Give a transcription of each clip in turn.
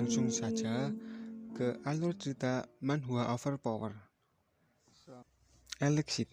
langsung saja ke alur cerita Manhwa Overpower. Elixir.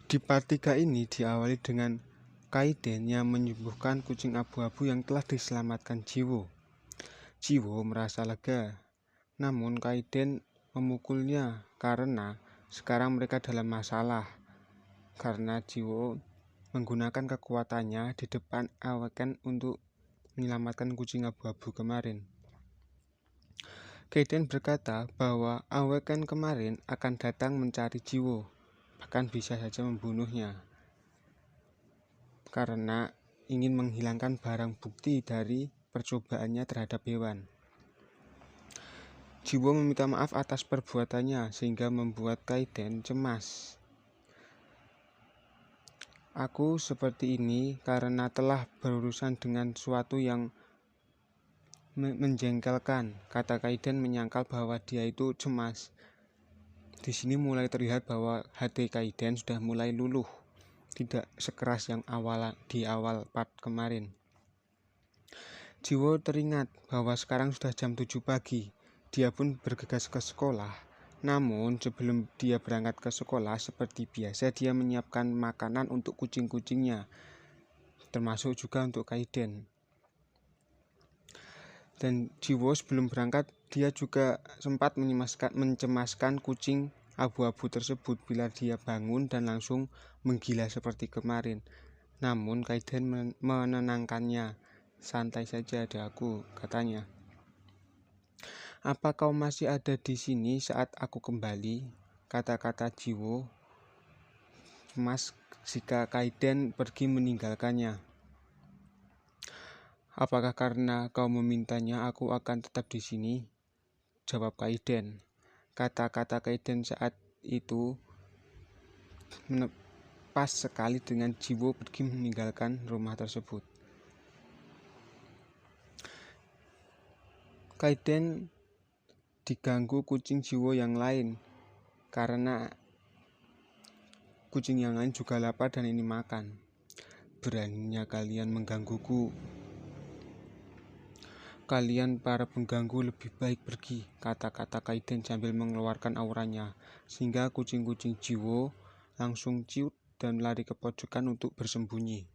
Di part 3 ini diawali dengan Kaiden yang menyembuhkan kucing abu-abu yang telah diselamatkan Jiwo. Jiwo merasa lega, namun Kaiden memukulnya karena sekarang mereka dalam masalah. Karena Jiwo menggunakan kekuatannya di depan Aweken untuk menyelamatkan kucing abu-abu kemarin. Kaiden berkata bahwa Aweken kemarin akan datang mencari Jiwo, bahkan bisa saja membunuhnya, karena ingin menghilangkan barang bukti dari percobaannya terhadap hewan. Jiwo meminta maaf atas perbuatannya sehingga membuat Kaiden cemas. Aku seperti ini karena telah berurusan dengan sesuatu yang menjengkelkan, kata Kaiden menyangkal bahwa dia itu cemas. Di sini mulai terlihat bahwa hati Kaiden sudah mulai luluh, tidak sekeras yang di awal part kemarin. Jiwo teringat bahwa sekarang sudah jam 7 pagi. Dia pun bergegas ke sekolah. Namun sebelum dia berangkat ke sekolah, seperti biasa dia menyiapkan makanan untuk kucing-kucingnya, termasuk juga untuk Kaiden. Dan Jiwo sebelum berangkat, dia juga sempat mencemaskan kucing abu-abu tersebut bila dia bangun dan langsung menggila seperti kemarin. Namun Kaiden menenangkannya. Santai saja adikku, katanya. Apa kau masih ada di sini saat aku kembali? Kata-kata Jiwo cemas jika Kaiden pergi meninggalkannya. Apakah karena kau memintanya aku akan tetap di sini? Jawab Kaiden. Kata-kata Kaiden saat itu pas sekali dengan Jiwo pergi meninggalkan rumah tersebut. Kaiden diganggu kucing Jiwo yang lain karena kucing yang lain juga lapar dan ingin makan. Beraninya kalian menggangguku. Kalian para pengganggu lebih baik pergi, kata-kata Kaiden sambil mengeluarkan auranya, sehingga kucing-kucing Jiwo langsung ciut dan lari ke pojokan untuk bersembunyi.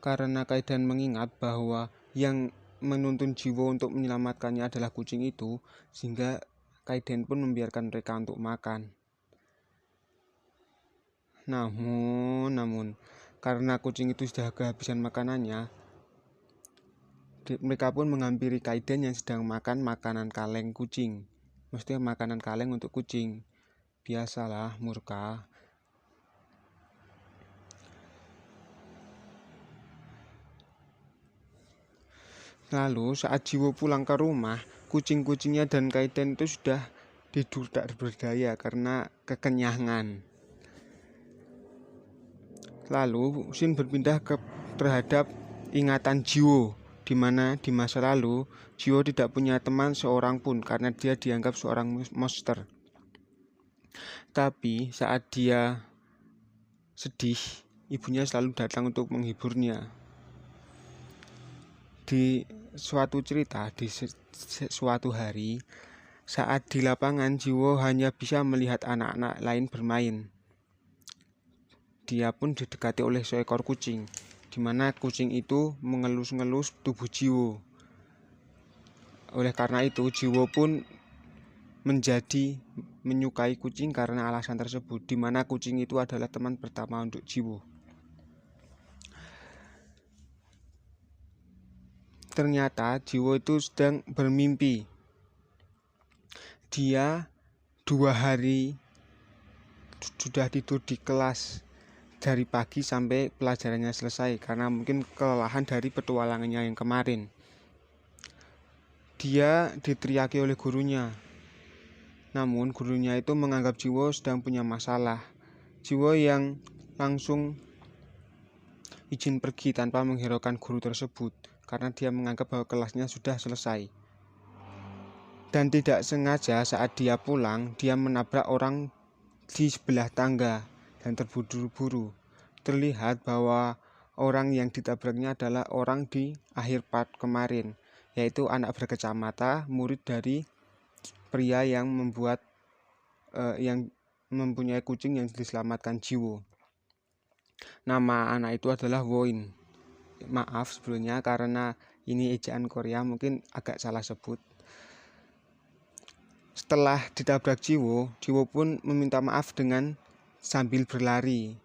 Karena Kaiden mengingat bahwa yang menuntun Jiwo untuk menyelamatkannya adalah kucing itu, sehingga Kaiden pun membiarkan mereka untuk makan. Namun karena kucing itu sudah kehabisan makanannya, mereka pun menghampiri Kaiden yang sedang makan makanan kaleng kucing. Maksudnya makanan kaleng untuk kucing. Biasalah, murka. Lalu saat Jiwo pulang ke rumah, kucing-kucingnya dan Kaiden itu sudah tidur tak berdaya karena kekenyangan. Lalu scene berpindah terhadap ingatan Jiwo, di mana di masa lalu Jiwo tidak punya teman seorang pun karena dia dianggap seorang monster. Tapi saat dia sedih, ibunya selalu datang untuk menghiburnya. Di suatu cerita, di suatu hari, saat di lapangan Jiwo hanya bisa melihat anak-anak lain bermain. Dia pun didekati oleh seekor kucing, di mana kucing itu mengelus-ngelus tubuh Jiwo. Oleh karena itu, Jiwo pun menjadi menyukai kucing karena alasan tersebut, di mana kucing itu adalah teman pertama untuk Jiwo. Ternyata Jiwo itu sedang bermimpi. Dia 2 hari sudah tidur di kelas dari pagi sampai pelajarannya selesai karena mungkin kelelahan dari petualangannya yang kemarin. Dia diteriaki oleh gurunya. Namun gurunya itu menganggap Jiwo sedang punya masalah. Jiwo yang langsung izin pergi tanpa menghiraukan guru tersebut karena dia menganggap bahwa kelasnya sudah selesai. Dan tidak sengaja saat dia pulang, dia menabrak orang di sebelah tangga dan terburu-buru. Terlihat bahwa orang yang ditabraknya adalah orang di akhir part kemarin, yaitu anak berkacamata, murid dari pria yang mempunyai kucing yang diselamatkan Jiwo. Nama anak itu adalah Woin. Maaf sebelumnya karena ini ejaan Korea, mungkin agak salah sebut. Setelah ditabrak Jiwo pun meminta maaf dengan sambil berlari.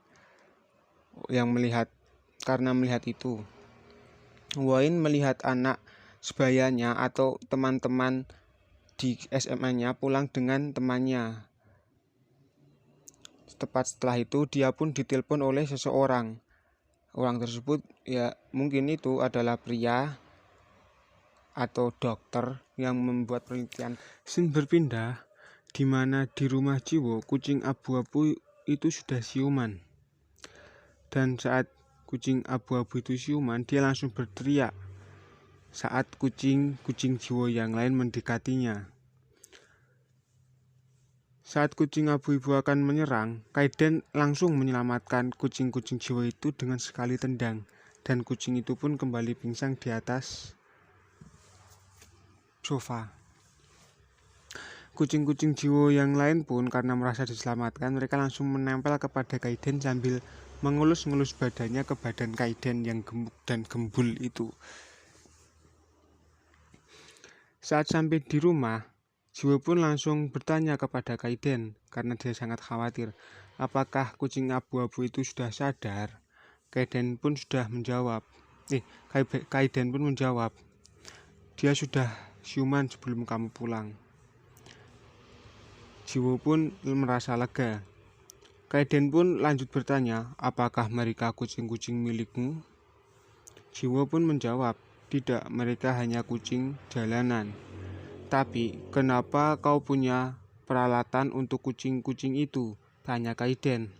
Karena melihat itu, Woin melihat anak sebayanya atau teman-teman di SMA-nya pulang dengan temannya. Tepat setelah itu dia pun ditelepon oleh seseorang. Orang tersebut ya mungkin itu adalah pria atau dokter yang membuat penelitian. Scene berpindah di mana di rumah Jiwo kucing abu-abu itu sudah siuman. Dan saat kucing abu-abu itu siuman, dia langsung berteriak saat kucing Jiwo yang lain mendekatinya. Saat kucing abu-abu akan menyerang, Kaiden langsung menyelamatkan kucing-kucing Jiwo itu dengan sekali tendang, dan kucing itu pun kembali pingsan di atas sofa. Kucing-kucing Jiwo yang lain pun karena merasa diselamatkan, mereka langsung menempel kepada Kaiden sambil mengelus-ngelus badannya ke badan Kaiden yang gemuk dan gembul itu. Saat sampai di rumah, Jiwo pun langsung bertanya kepada Kaiden karena dia sangat khawatir apakah kucing abu-abu itu sudah sadar. Kaiden pun menjawab, dia sudah siuman sebelum kamu pulang. Jiwo pun merasa lega. Kaiden pun lanjut bertanya, apakah mereka kucing-kucing milikmu? Jiwo pun menjawab, tidak, mereka hanya kucing jalanan. Tapi, kenapa kau punya peralatan untuk kucing-kucing itu? Tanya Kaiden.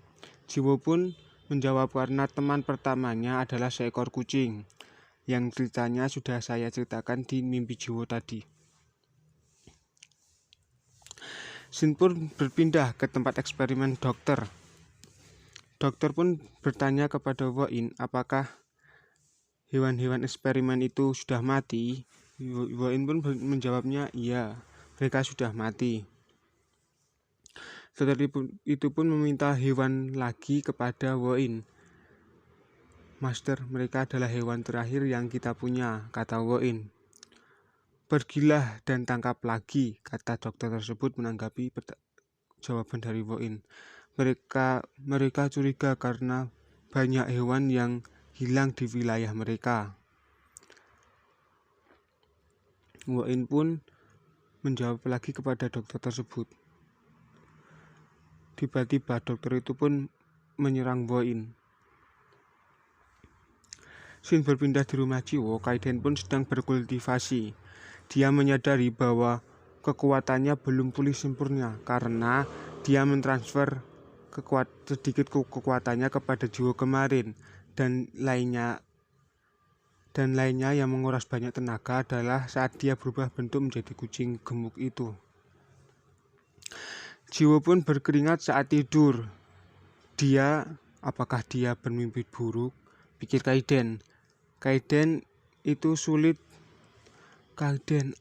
Jiwo pun menjawab karena teman pertamanya adalah seekor kucing, yang ceritanya sudah saya ceritakan di mimpi Jiwo tadi. Scene pun berpindah ke tempat eksperimen dokter. Dokter pun bertanya kepada Woin apakah hewan-hewan eksperimen itu sudah mati. Woin pun menjawabnya, iya, mereka sudah mati. Dokter itu pun meminta hewan lagi kepada Woin. Master, mereka adalah hewan terakhir yang kita punya, kata Woin. Pergilah dan tangkap lagi, kata dokter tersebut menanggapi jawaban dari Woin. Mereka curiga karena banyak hewan yang hilang di wilayah mereka. Woin pun menjawab lagi kepada dokter tersebut. Tiba-tiba dokter itu pun menyerang Woin. Scene berpindah di rumah Jiwo, Kaiden pun sedang berkultivasi. Dia menyadari bahwa kekuatannya belum pulih sempurna karena dia mentransfer sedikit kekuatannya kepada Jiwo kemarin, dan lainnya yang menguras banyak tenaga adalah saat dia berubah bentuk menjadi kucing gemuk itu. Jiwo pun berkeringat saat tidur. Apakah dia bermimpi buruk? Pikir Kaiden. Kaiden,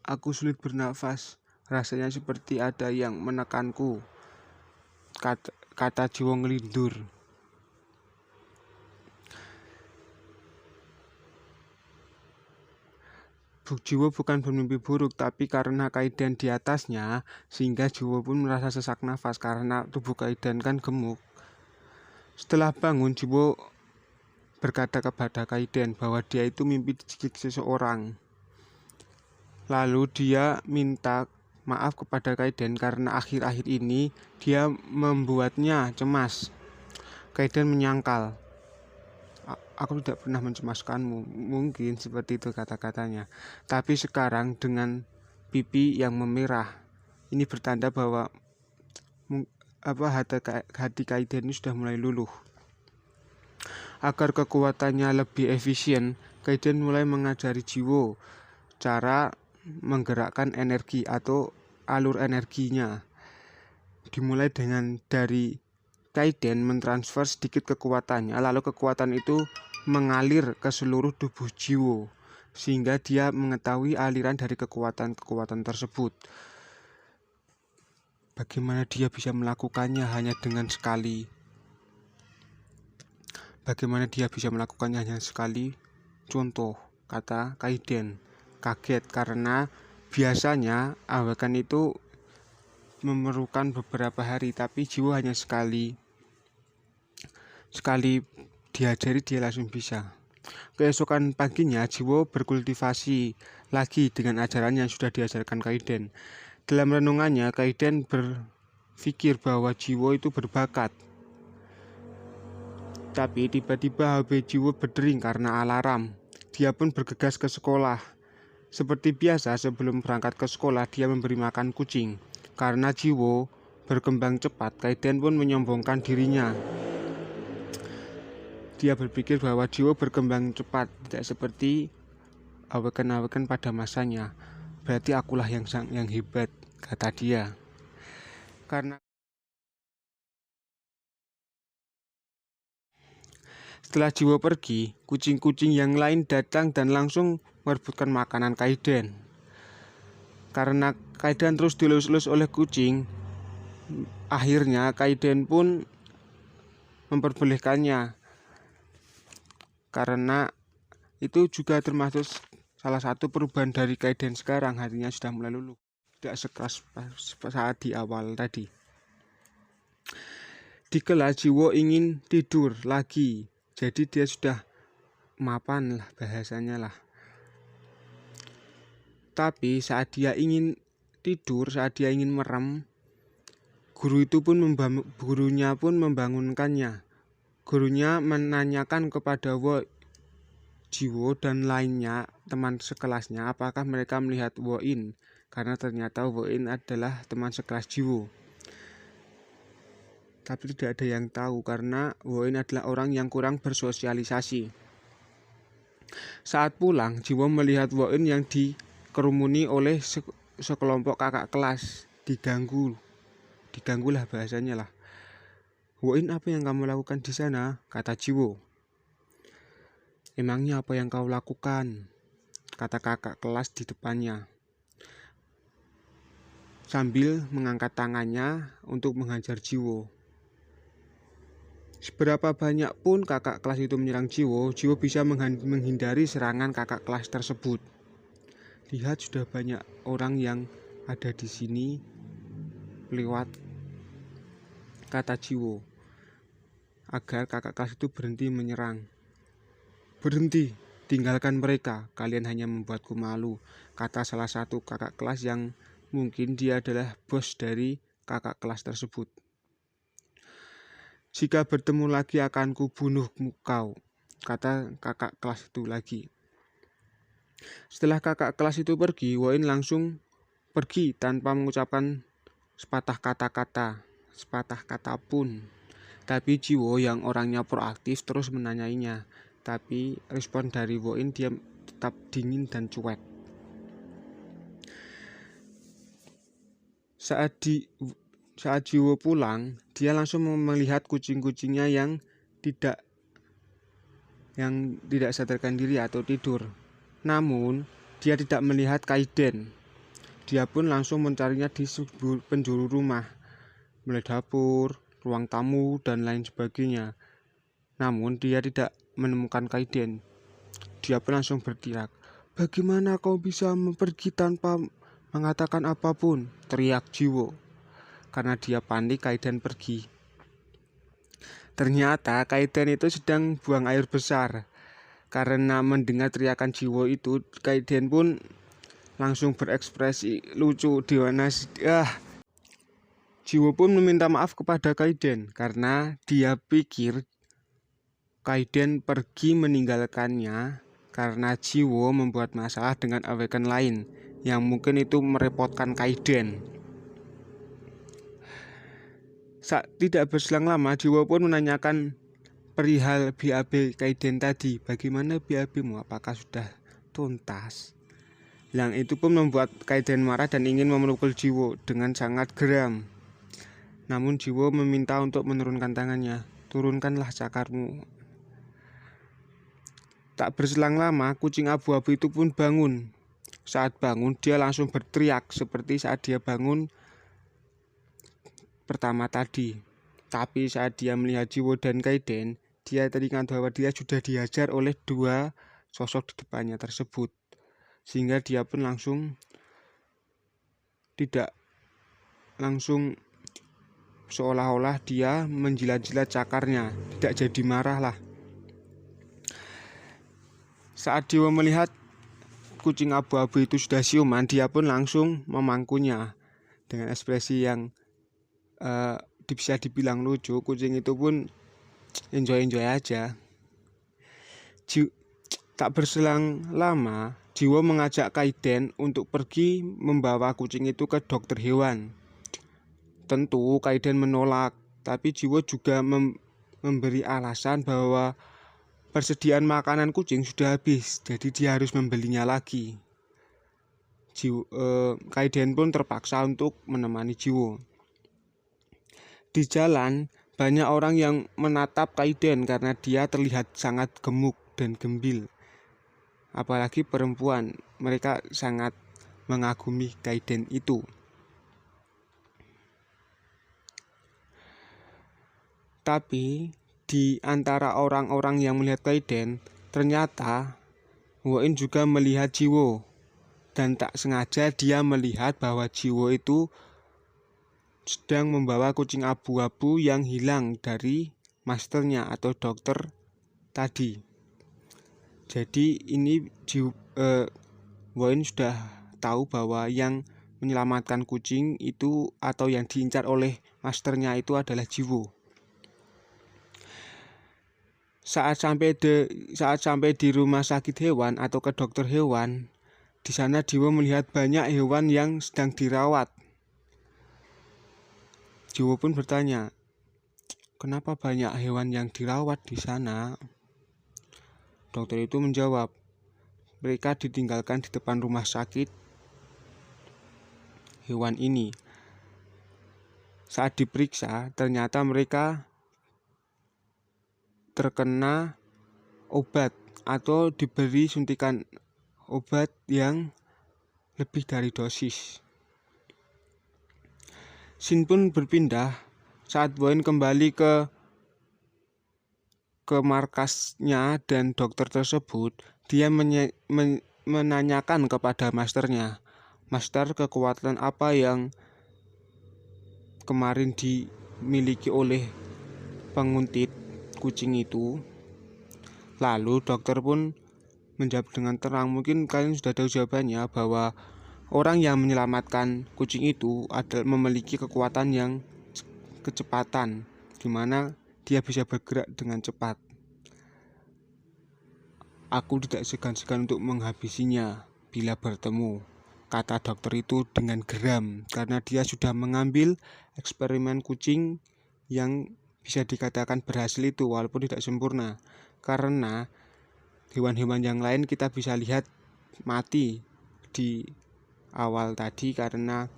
aku sulit bernafas. Rasanya seperti ada yang menekanku, kata Jiwo ngelindur. Jiwo bukan bermimpi buruk, tapi karena Kaiden di atasnya, sehingga Jiwo pun merasa sesak nafas karena tubuh Kaiden kan gemuk. Setelah bangun, Jiwo berkata kepada Kaiden bahwa dia itu mimpi digigit seseorang. Lalu dia minta maaf kepada Kaiden karena akhir-akhir ini dia membuatnya cemas. Kaiden menyangkal, aku tidak pernah mencemaskanmu, mungkin seperti itu kata-katanya. Tapi sekarang dengan pipi yang memerah, ini bertanda bahwa hati Kaiden ini sudah mulai luluh. Agar kekuatannya lebih efisien, Kaiden mulai mengajari Jiwo cara menggerakkan energi atau alur energinya. Dimulai dari Kaiden mentransfer sedikit kekuatannya, lalu kekuatan itu mengalir ke seluruh tubuh Jiwo, sehingga dia mengetahui aliran dari kekuatan-kekuatan tersebut. Bagaimana dia bisa melakukannya hanya dengan sekali? Bagaimana dia bisa melakukannya hanya sekali? Contoh, kata Kaiden, kaget karena biasanya awaken itu memerlukan beberapa hari, tapi Jiwo hanya sekali diajari dia langsung bisa. Keesokan paginya Jiwo berkultivasi lagi dengan ajaran yang sudah diajarkan Kaiden. Dalam renungannya Kaiden berpikir bahwa Jiwo itu berbakat. Tapi tiba-tiba HP Jiwo berdering karena alarm. Dia pun bergegas ke sekolah. Seperti biasa sebelum berangkat ke sekolah dia memberi makan kucing. Karena Jiwo berkembang cepat, Kaiden pun menyombongkan dirinya. Dia berpikir bahwa Jiwo berkembang cepat, tidak seperti awaken pada masanya. Berarti akulah yang hebat, kata dia. Karena setelah Jiwo pergi, kucing-kucing yang lain datang dan langsung merebutkan makanan Kaiden. Karena Kaiden terus dilus-lus oleh kucing, akhirnya Kaiden pun memperbolehkannya. Karena itu juga termasuk salah satu perubahan dari Kaiden sekarang, hatinya sudah mulai luluh, tidak sekeras saat di awal tadi. Di kelas Jiwo ingin tidur lagi, jadi dia sudah mapan lah bahasanya lah. Tapi saat dia ingin tidur, saat dia ingin merem, gurunya pun membangunkannya. Gurunya menanyakan kepada Jiwo dan lainnya teman sekelasnya apakah mereka melihat Woin, karena ternyata Woin adalah teman sekelas Jiwo. Tapi tidak ada yang tahu karena Woin adalah orang yang kurang bersosialisasi. Saat pulang, Jiwo melihat Woin yang dikerumuni oleh sekelompok kakak kelas. Diganggulah bahasanya lah. Woin, apa yang kamu lakukan di sana? Kata Jiwo. Emangnya apa yang kau lakukan? Kata kakak kelas di depannya, sambil mengangkat tangannya untuk menghajar Jiwo. Seberapa banyak pun kakak kelas itu menyerang Jiwo bisa menghindari serangan kakak kelas tersebut. Lihat, sudah banyak orang yang ada di sini lewat, kata Jiwo, agar kakak kelas itu berhenti menyerang. Berhenti, tinggalkan mereka, kalian hanya membuatku malu, kata salah satu kakak kelas yang mungkin dia adalah bos dari kakak kelas tersebut. Jika bertemu lagi akan kubunuh kau, kata kakak kelas itu lagi. Setelah kakak kelas itu pergi, Woin langsung pergi tanpa mengucapkan sepatah kata pun. Tapi Jiwo yang orangnya proaktif terus menanyainya. Tapi respon dari Woin dia tetap dingin dan cuek. Saat Jiwo pulang, dia langsung melihat kucing-kucingnya yang tidak sadarkan diri atau tidur. Namun, dia tidak melihat Kaiden. Dia pun langsung mencarinya di penjuru rumah, mulai dapur, ruang tamu, dan lain sebagainya. Namun, dia tidak menemukan Kaiden. Dia pun langsung berteriak, "Bagaimana kau bisa pergi tanpa mengatakan apapun?" teriak Jiwo. Karena dia panik, Kaiden pergi. Ternyata Kaiden itu sedang buang air besar. Karena mendengar teriakan Jiwo itu, Kaiden pun langsung berekspresi lucu di mana Jiwo pun meminta maaf kepada Kaiden karena dia pikir Kaiden pergi meninggalkannya karena Jiwo membuat masalah dengan awaken lain yang mungkin itu merepotkan Kaiden. Tidak berselang lama, Jiwo pun menanyakan perihal BAB Kaiden tadi. Bagaimana BAB-mu? Apakah sudah tuntas? Yang itu pun membuat Kaiden marah dan ingin memukul Jiwo dengan sangat geram. Namun Jiwo meminta untuk menurunkan tangannya. Turunkanlah cakarmu. Tak berselang lama, kucing abu-abu itu pun bangun. Saat bangun, dia langsung berteriak seperti saat dia bangun pertama tadi. Tapi saat dia melihat Jiwo dan Kaiden, dia teringat bahwa dia sudah dihajar oleh dua sosok di depannya tersebut. Sehingga dia pun langsung seolah-olah dia menjilat-jilat cakarnya, tidak jadi marah lah. Saat Jiwo melihat kucing abu-abu itu sudah siuman, dia pun langsung memangkunya dengan ekspresi yang bisa dibilang lucu. Kucing itu pun enjoy aja. Tak berselang lama, Jiwo mengajak Kaiden untuk pergi membawa kucing itu ke dokter hewan. Tentu Kaiden menolak, tapi Jiwo juga memberi alasan bahwa persediaan makanan kucing sudah habis, jadi dia harus membelinya lagi. Kaiden pun terpaksa untuk menemani Jiwo. Di jalan, banyak orang yang menatap Kaiden karena dia terlihat sangat gemuk dan gembil. Apalagi perempuan, mereka sangat mengagumi Kaiden itu. Tapi di antara orang-orang yang melihat Kaiden, ternyata Woin juga melihat Jiwo. Dan tak sengaja dia melihat bahwa Jiwo itu sedang membawa kucing abu-abu yang hilang dari masternya atau dokter tadi. Jadi ini Woin sudah tahu bahwa yang menyelamatkan kucing itu atau yang diincar oleh masternya itu adalah Jiwo. Saat sampai di rumah sakit hewan atau ke dokter hewan, di sana Jiwo melihat banyak hewan yang sedang dirawat. Jiwo pun bertanya, "Kenapa banyak hewan yang dirawat di sana?" Dokter itu menjawab, "Mereka ditinggalkan di depan rumah sakit hewan ini. Saat diperiksa, ternyata mereka terkena obat atau diberi suntikan obat yang lebih dari dosis." Scene pun berpindah saat Woin kembali ke markasnya dan dokter tersebut. Dia menanyakan kepada masternya, "Master, kekuatan apa yang kemarin dimiliki oleh penguntit kucing itu?" Lalu dokter pun menjawab dengan terang, "Mungkin kalian sudah tahu jawabannya, bahwa orang yang menyelamatkan kucing itu adalah memiliki kekuatan yang kecepatan, di mana dia bisa bergerak dengan cepat. Aku tidak segan-segan untuk menghabisinya bila bertemu," kata dokter itu dengan geram, karena dia sudah mengambil eksperimen kucing yang bisa dikatakan berhasil itu, walaupun tidak sempurna. Karena hewan-hewan yang lain kita bisa lihat mati di awal tadi karena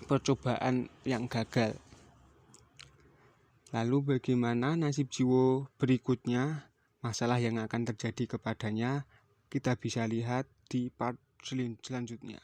percobaan yang gagal. Lalu bagaimana nasib Jiwo berikutnya, masalah yang akan terjadi kepadanya, kita bisa lihat di part selanjutnya.